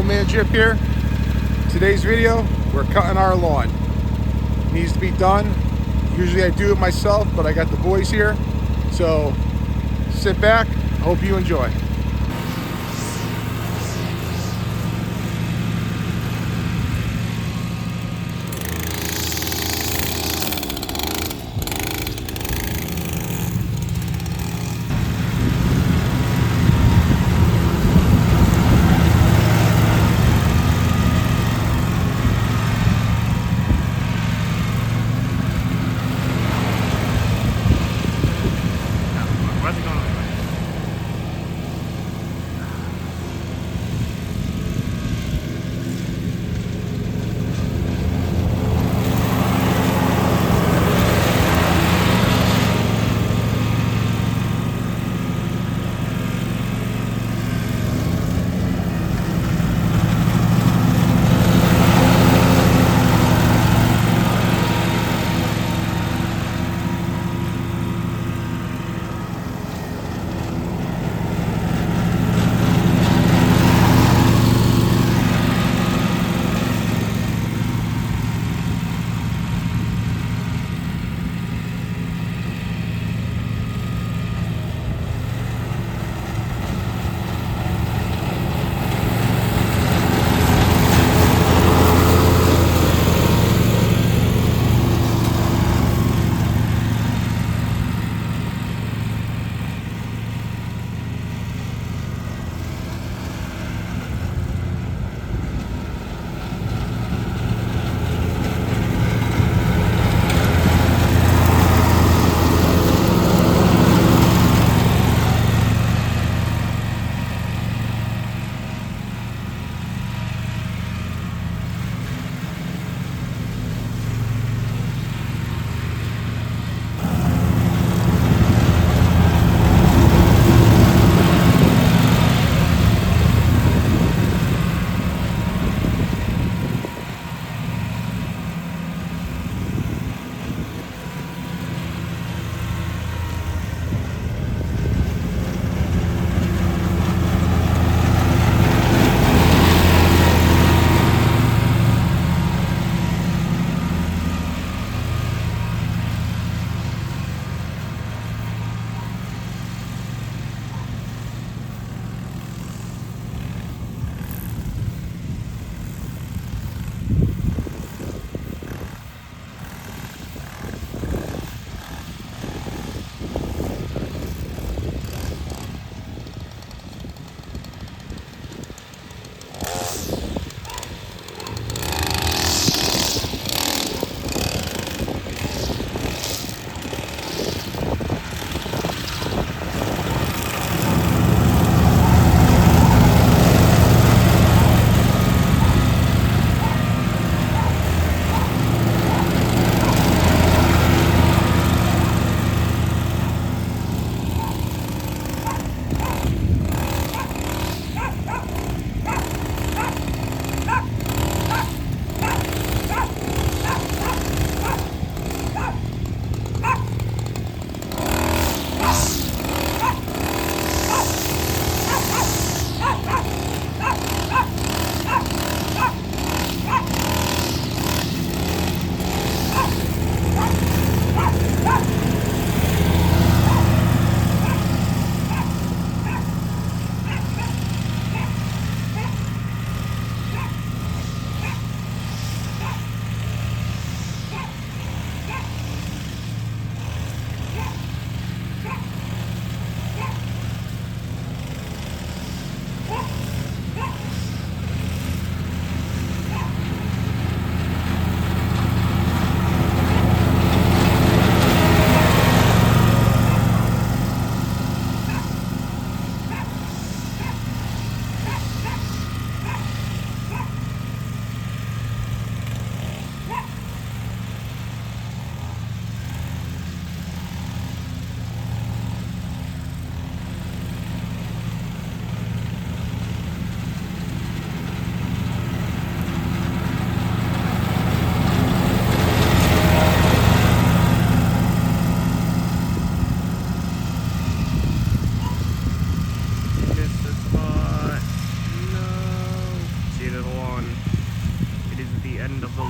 Man Jip here. Today's video, we're cutting our lawn. Needs to be done. Usually I do it myself, but I got the boys here. So sit back, hope you enjoy. Where's it going?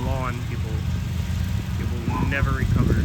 lawn, it will never recover.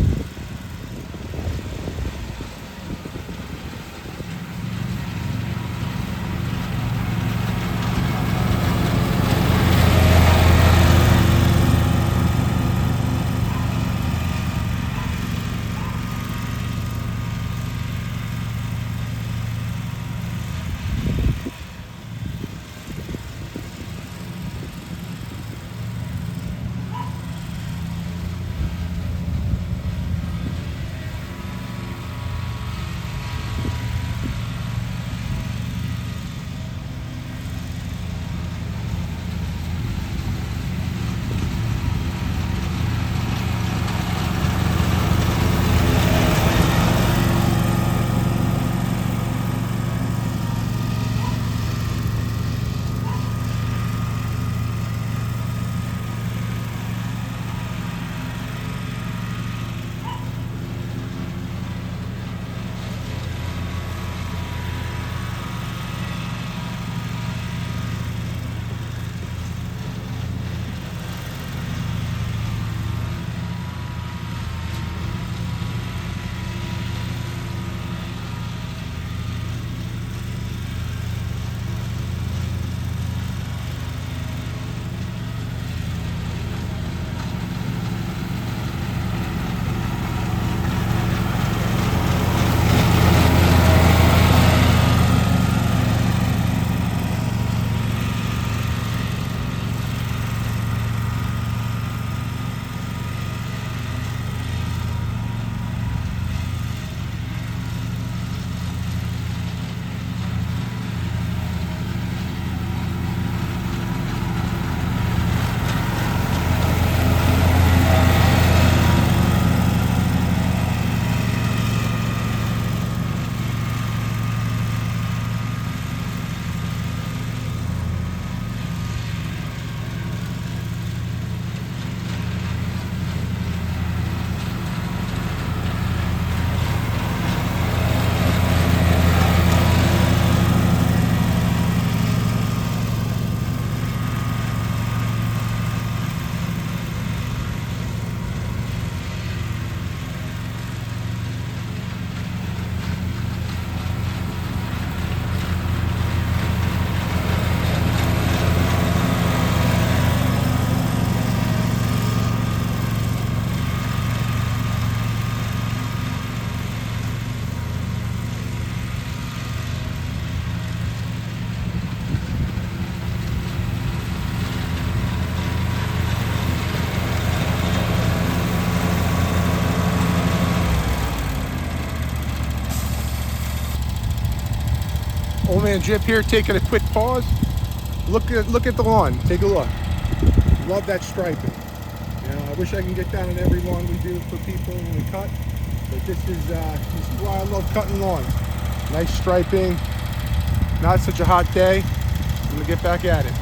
Old man Jip here taking a quick pause. Look at the lawn. Take a look. Love that striping. You know, I wish I can get down on every lawn we do for people when we cut. But this is why I love cutting lawns. Nice striping. Not such a hot day. I'm gonna get back at it.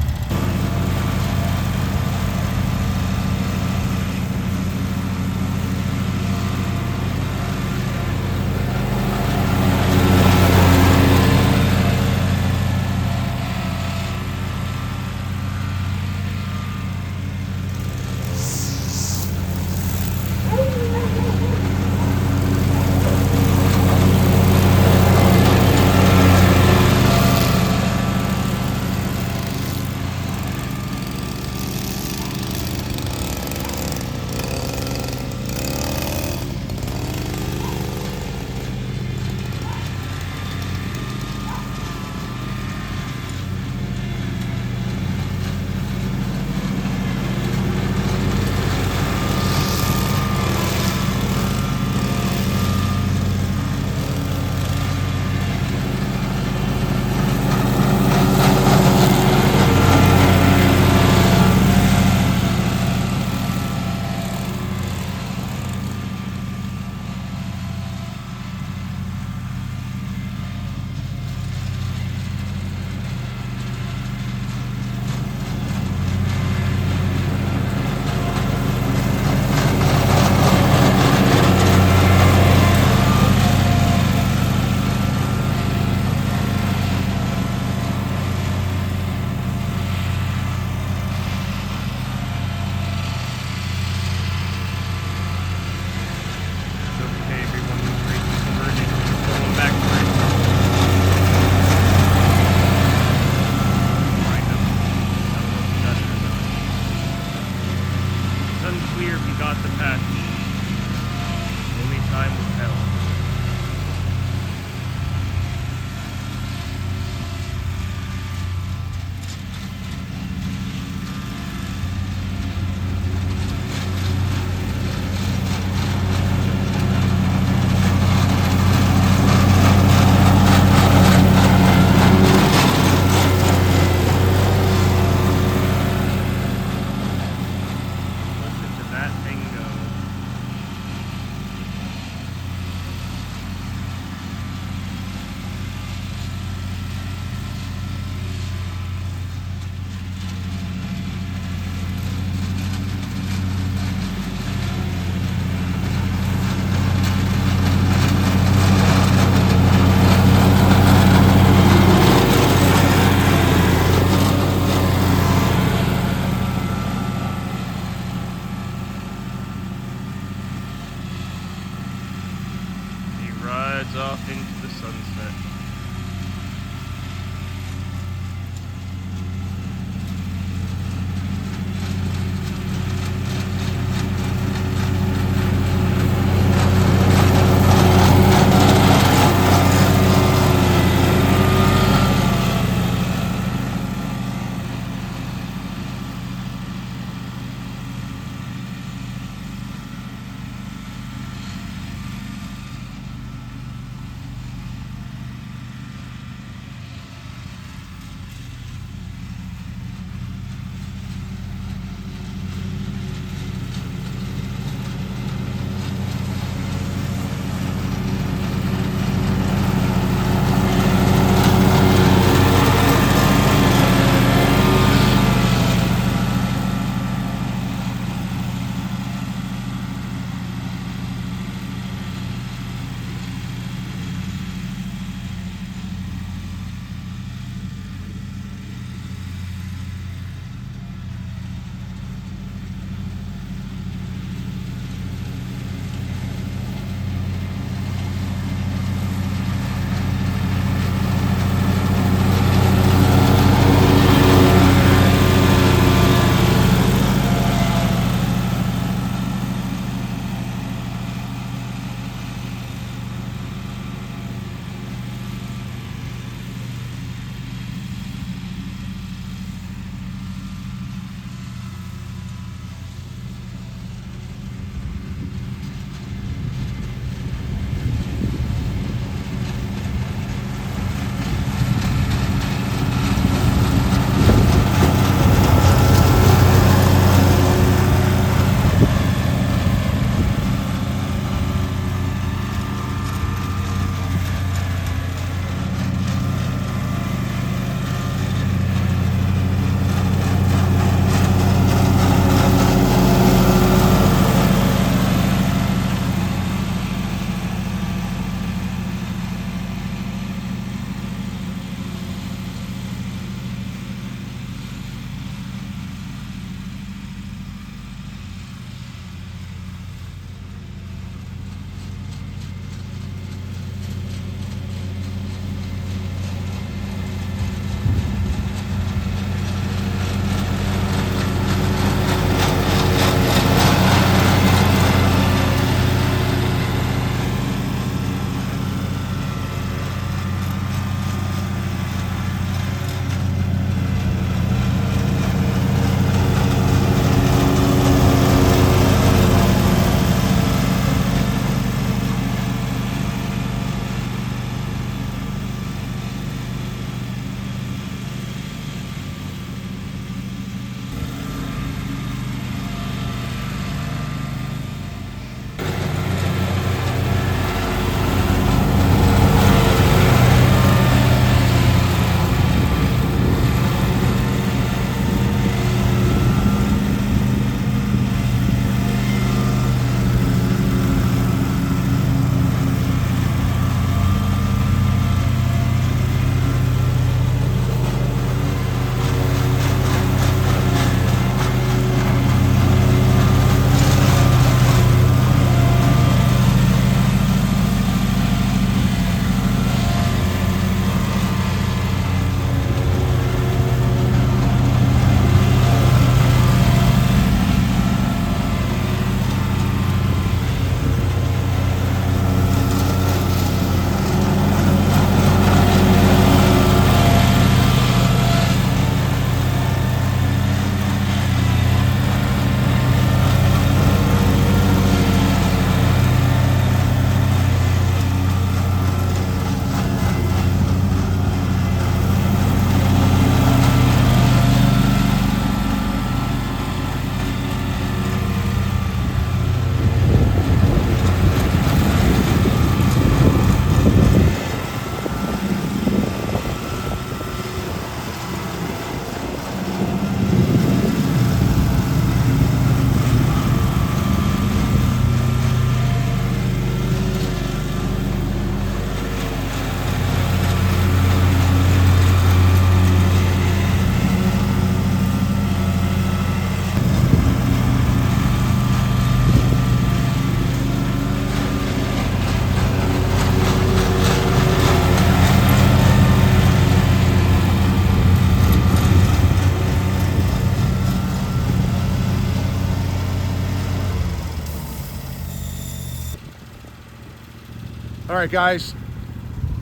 right, guys,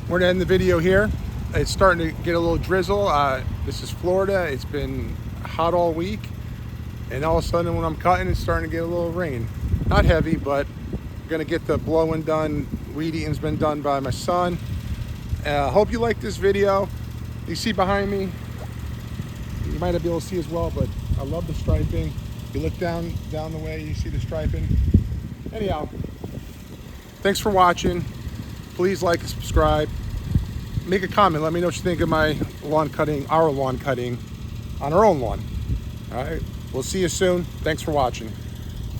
we're gonna end the video here. It's starting to get a little drizzle. This is Florida. It's been hot all week, and all of a sudden when I'm cutting, it's starting to get a little rain. Not heavy, but I'm gonna get the blowing done. Weed eating's been done by my son. Hope you like this video. You see behind me, you might not be able to see as well, but I love the striping. You look down the way, you see the striping. Anyhow, thanks for watching. Please like and subscribe. Make a comment. Let me know what you think of my lawn cutting, our lawn cutting on our own lawn. All right, we'll see you soon. Thanks for watching.